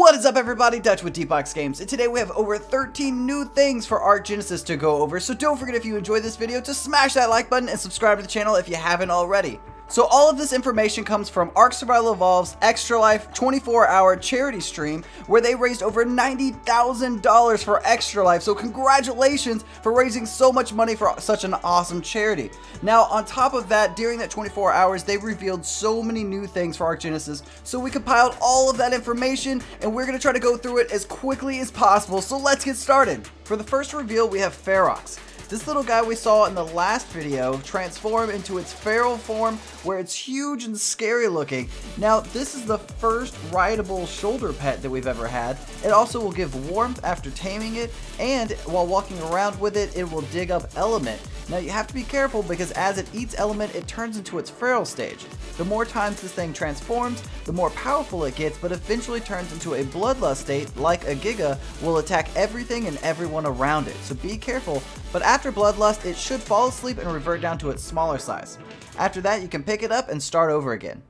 What is up, everybody? Dutch with Deepbox Games, and today we have over 13 new things for Ark Genesis to go over, so don't forget, if you enjoyed this video, to smash that like button and subscribe to the channel if you haven't already. So all of this information comes from Ark Survival Evolved's Extra Life 24-hour charity stream, where they raised over $90,000 for Extra Life, so congratulations for raising so much money for such an awesome charity. Now, on top of that, during that 24 hours, they revealed so many new things for Ark Genesis, so we compiled all of that information, and we're going to try to go through it as quickly as possible, so let's get started. For the first reveal, we have Ferox. This little guy we saw in the last video transform into its feral form, where it's huge and scary looking. Now, this is the first rideable shoulder pet that we've ever had. It also will give warmth after taming it, and while walking around with it, it will dig up element. Now, you have to be careful because as it eats element, it turns into its feral stage. The more times this thing transforms, the more powerful it gets, but eventually turns into a bloodlust state, like a Giga, will attack everything and everyone around it. So be careful, but after bloodlust, it should fall asleep and revert down to its smaller size. After that, you can pick it up and start over again.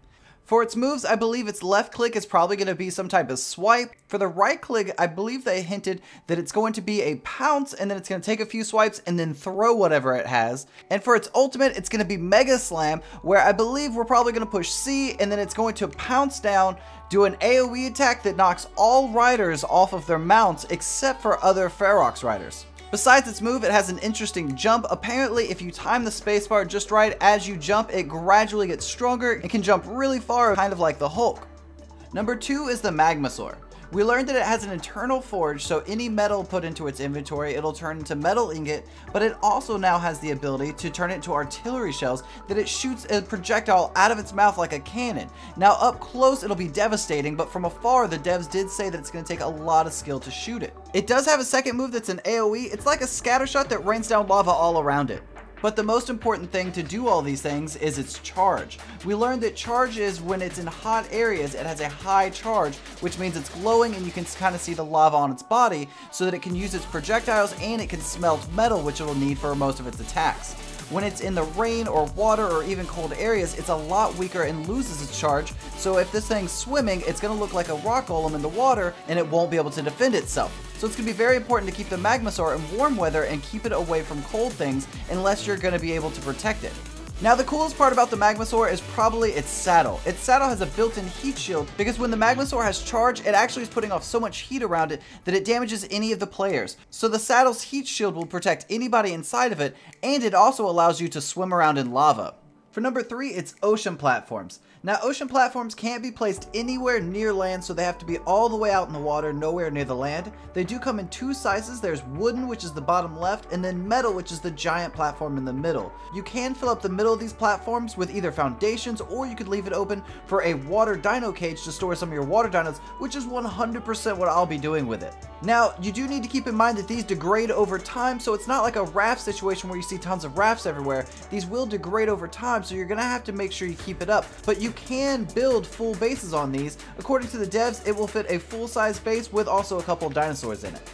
For its moves, I believe its left click is probably going to be some type of swipe. For the right click, I believe they hinted that it's going to be a pounce, and then it's going to take a few swipes and then throw whatever it has. And for its ultimate, it's going to be Mega Slam, where I believe we're probably going to push C, and then it's going to pounce down, do an AoE attack that knocks all riders off of their mounts except for other Ferox riders. Besides its move, it has an interesting jump. Apparently, if you time the spacebar just right as you jump, it gradually gets stronger and can jump really far, kind of like the Hulk. Number 2 is the Magmasaur. We learned that it has an internal forge, so any metal put into its inventory, it'll turn into metal ingot, but it also now has the ability to turn it into artillery shells that it shoots a projectile out of its mouth like a cannon. Now, up close, it'll be devastating, but from afar, the devs did say that it's going to take a lot of skill to shoot it. It does have a second move that's an AoE. It's like a scatter shot that rains down lava all around it. But the most important thing to do all these things is its charge. We learned that charge is when it's in hot areas, it has a high charge, which means it's glowing and you can kind of see the lava on its body, so that it can use its projectiles and it can smelt metal, which it will need for most of its attacks. When it's in the rain or water or even cold areas, it's a lot weaker and loses its charge, so if this thing's swimming, it's going to look like a rock golem in the water and it won't be able to defend itself. So it's going to be very important to keep the Magmasaur in warm weather and keep it away from cold things unless you're going to be able to protect it. Now, the coolest part about the Magmasaur is probably its saddle. Its saddle has a built-in heat shield because when the Magmasaur has charge, it actually is putting off so much heat around it that it damages any of the players. So the saddle's heat shield will protect anybody inside of it, and it also allows you to swim around in lava. For number 3, it's ocean platforms. Now, ocean platforms can't be placed anywhere near land, so they have to be all the way out in the water, nowhere near the land. They do come in 2 sizes. There's wooden, which is the bottom left, and then metal, which is the giant platform in the middle. You can fill up the middle of these platforms with either foundations, or you could leave it open for a water dino cage to store some of your water dinos, which is 100% what I'll be doing with it. Now, you do need to keep in mind that these degrade over time, so it's not like a raft situation where you see tons of rafts everywhere. These will degrade over time, so you're going to have to make sure you keep it up. But you can build full bases on these. According to the devs, it will fit a full-size base with also a couple dinosaurs in it.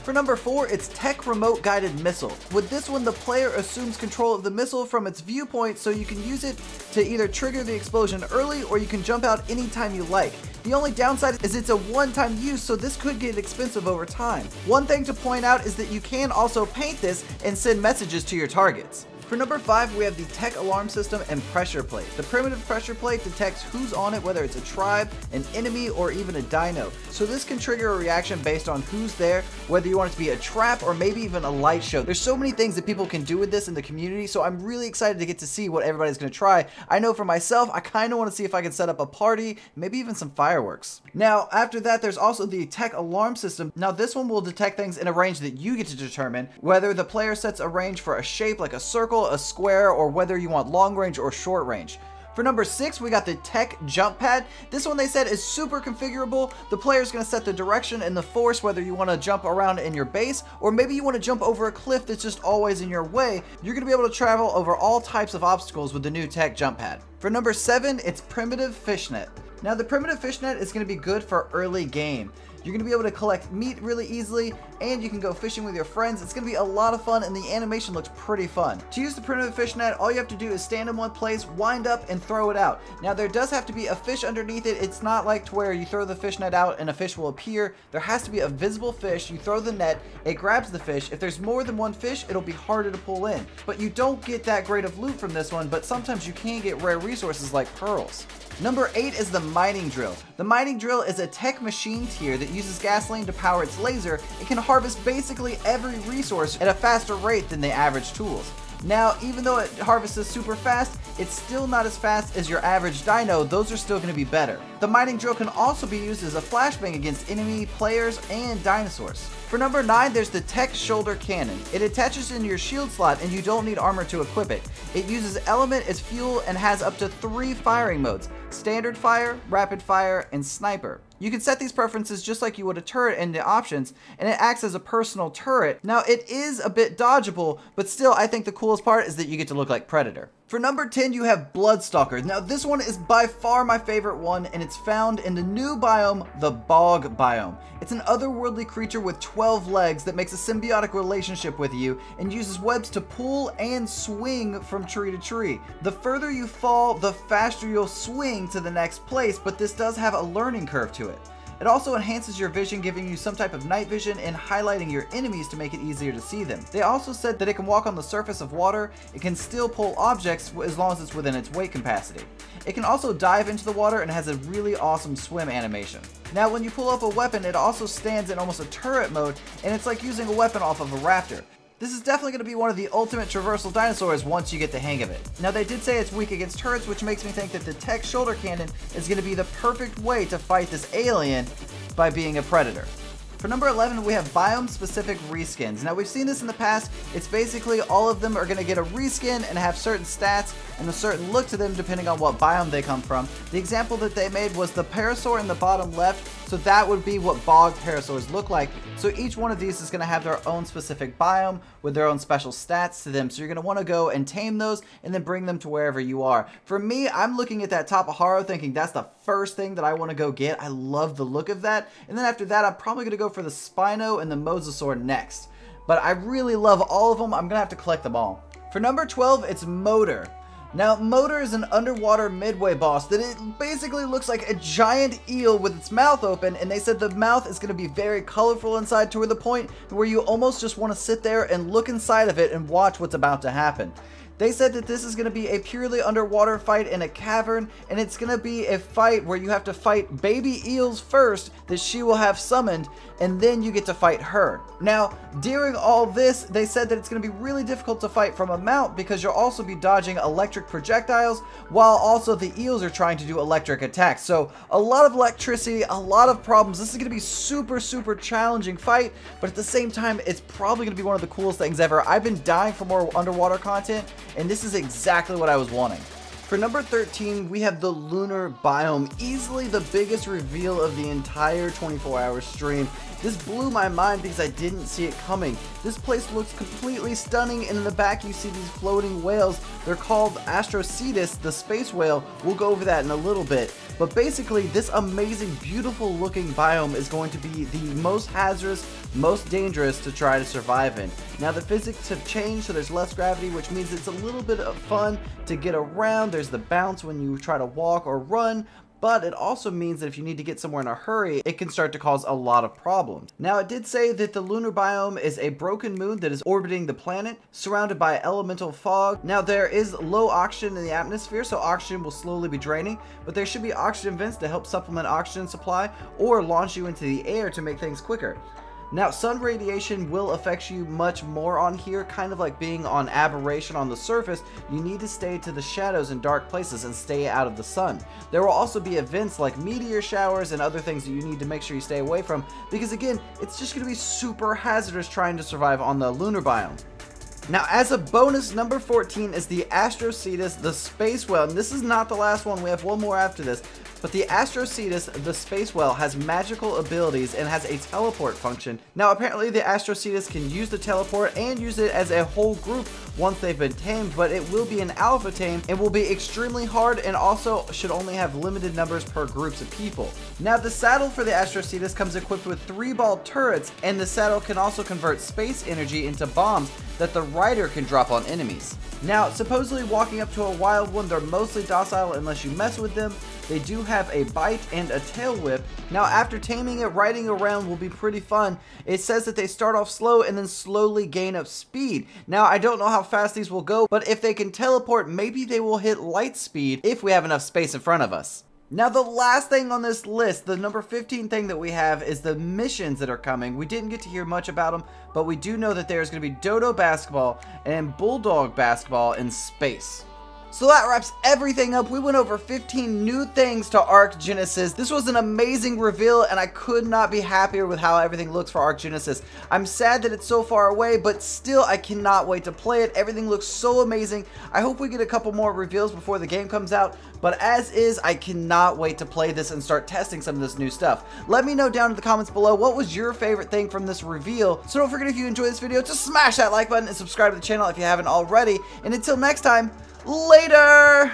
For number 4, it's Tech Remote Guided Missile. With this one, the player assumes control of the missile from its viewpoint, so you can use it to either trigger the explosion early or you can jump out anytime you like. The only downside is it's a one-time use, so this could get expensive over time. One thing to point out is that you can also paint this and send messages to your targets. For number 5, we have the Tech Alarm System and Pressure Plate. The primitive pressure plate detects who's on it, whether it's a tribe, an enemy, or even a dino. So this can trigger a reaction based on who's there, whether you want it to be a trap or maybe even a light show. There's so many things that people can do with this in the community, so I'm really excited to get to see what everybody's going to try. I know for myself, I kind of want to see if I can set up a party, maybe even some fireworks. Now, after that, there's also the Tech Alarm System. Now, this one will detect things in a range that you get to determine, whether the player sets a range for a shape like a circle, a square, or whether you want long range or short range. For number 6, we got the Tech Jump Pad. This one they said is super configurable. The player's going to set the direction and the force, whether you want to jump around in your base, or maybe you want to jump over a cliff that's just always in your way. You're going to be able to travel over all types of obstacles with the new Tech Jump Pad. For number 7, it's Primitive Fishnet. Now, the Primitive Fishnet is going to be good for early game. You're going to be able to collect meat really easily, and you can go fishing with your friends. It's going to be a lot of fun, and the animation looks pretty fun. To use the primitive fish net, all you have to do is stand in one place, wind up, and throw it out. Now there does have to be a fish underneath it. It's not like to where you throw the fish net out and a fish will appear. There has to be a visible fish. You throw the net, it grabs the fish. If there's more than one fish, it'll be harder to pull in. But you don't get that great of loot from this one, but sometimes you can get rare resources like pearls. Number 8 is the mining drill. The mining drill is a tech machine tier that uses gasoline to power its laser. It can harvest basically every resource at a faster rate than the average tools. Now, even though it harvests super fast, it's still not as fast as your average dino. Those are still going to be better. The mining drill can also be used as a flashbang against enemy players and dinosaurs. For number 9, there's the tech shoulder cannon. It attaches in your shield slot and you don't need armor to equip it. It uses element as fuel and has up to 3 firing modes: standard fire, rapid fire, and sniper. You can set these preferences just like you would a turret in the options, and it acts as a personal turret. Now it is a bit dodgeable, but still I think the coolest part is that you get to look like Predator. For number 10, you have Bloodstalker. Now this one is by far my favorite one, and it's found in the new biome, the Bog Biome. It's an otherworldly creature with 12 legs that makes a symbiotic relationship with you and uses webs to pull and swing from tree to tree. The further you fall, the faster you'll swing to the next place, but this does have a learning curve to it. It also enhances your vision, giving you some type of night vision and highlighting your enemies to make it easier to see them. They also said that it can walk on the surface of water. It can still pull objects as long as it's within its weight capacity. It can also dive into the water and has a really awesome swim animation. Now when you pull up a weapon, it also stands in almost a turret mode, and it's like using a weapon off of a raptor. This is definitely going to be one of the ultimate traversal dinosaurs once you get the hang of it. Now they did say it's weak against turrets, which makes me think that the tech shoulder cannon is going to be the perfect way to fight this alien by being a predator. For number 11, we have biome-specific reskins. Now we've seen this in the past. It's basically all of them are going to get a reskin and have certain stats and a certain look to them depending on what biome they come from. The example that they made was the parasaur in the bottom left, so that would be what bog parasaurs look like. So each one of these is going to have their own specific biome with their own special stats to them. So you're going to want to go and tame those and then bring them to wherever you are. For me, I'm looking at that Tapaharo thinking that's the first thing that I want to go get. I love the look of that. And then after that, I'm probably going to go for the Spino and the Mosasaur next. But I really love all of them. I'm going to have to collect them all. For number 12, it's Motor. Now, Motor is an underwater midway boss that it basically looks like a giant eel with its mouth open, and they said the mouth is going to be very colorful inside to the point where you almost just want to sit there and look inside of it and watch what's about to happen. They said that this is going to be a purely underwater fight in a cavern, and it's going to be a fight where you have to fight baby eels first that she will have summoned, and then you get to fight her. Now, during all this, they said that it's going to be really difficult to fight from a mount because you'll also be dodging electric projectiles while also the eels are trying to do electric attacks. So a lot of electricity, a lot of problems. This is going to be super challenging fight, but at the same time, it's probably going to be one of the coolest things ever. I've been dying for more underwater content, and this is exactly what I was wanting. For number 13, we have the Lunar Biome, easily the biggest reveal of the entire 24-hour stream. This blew my mind because I didn't see it coming. This place looks completely stunning, and in the back you see these floating whales. They're called Astrocetus, the space whale. We'll go over that in a little bit. But basically, this amazing, beautiful looking biome is going to be the most hazardous, most dangerous to try to survive in. Now the physics have changed, so there's less gravity, which means it's a little bit of fun to get around. There's the bounce when you try to walk or run, but it also means that if you need to get somewhere in a hurry, it can start to cause a lot of problems. Now, it did say that the lunar biome is a broken moon that is orbiting the planet, surrounded by elemental fog. Now, there is low oxygen in the atmosphere, so oxygen will slowly be draining, but there should be oxygen vents to help supplement oxygen supply or launch you into the air to make things quicker. Now, sun radiation will affect you much more on here, kind of like being on aberration on the surface. You need to stay to the shadows and dark places and stay out of the sun. There will also be events like meteor showers and other things that you need to make sure you stay away from, because again, it's just going to be super hazardous trying to survive on the lunar biome. Now, as a bonus, number 14 is the Astrocetus, the space whale, and this is not the last one. We have one more after this. But the Astrocetus, the space whale, has magical abilities and has a teleport function. Now apparently the Astrocetus can use the teleport and use it as a whole group once they've been tamed, but it will be an alpha tame and will be extremely hard and also should only have limited numbers per groups of people. Now the saddle for the Astrocetus comes equipped with 3-ball turrets, and the saddle can also convert space energy into bombs that the rider can drop on enemies. Now, supposedly walking up to a wild one, they're mostly docile unless you mess with them. They do have a bite and a tail whip. Now, after taming it, riding around will be pretty fun. It says that they start off slow and then slowly gain up speed. Now, I don't know how fast these will go, but if they can teleport, maybe they will hit light speed if we have enough space in front of us. Now the last thing on this list, the number 15 thing that we have, is the missions that are coming. We didn't get to hear much about them, but we do know that there's going to be Dodo basketball and Bulldog basketball in space. So that wraps everything up. We went over 15 new things to Ark Genesis. This was an amazing reveal, and I could not be happier with how everything looks for Ark Genesis. I'm sad that it's so far away, but still I cannot wait to play it. Everything looks so amazing. I hope we get a couple more reveals before the game comes out, but as is, I cannot wait to play this and start testing some of this new stuff. Let me know down in the comments below what was your favorite thing from this reveal. So don't forget, if you enjoyed this video, to smash that like button and subscribe to the channel if you haven't already. And until next time, later!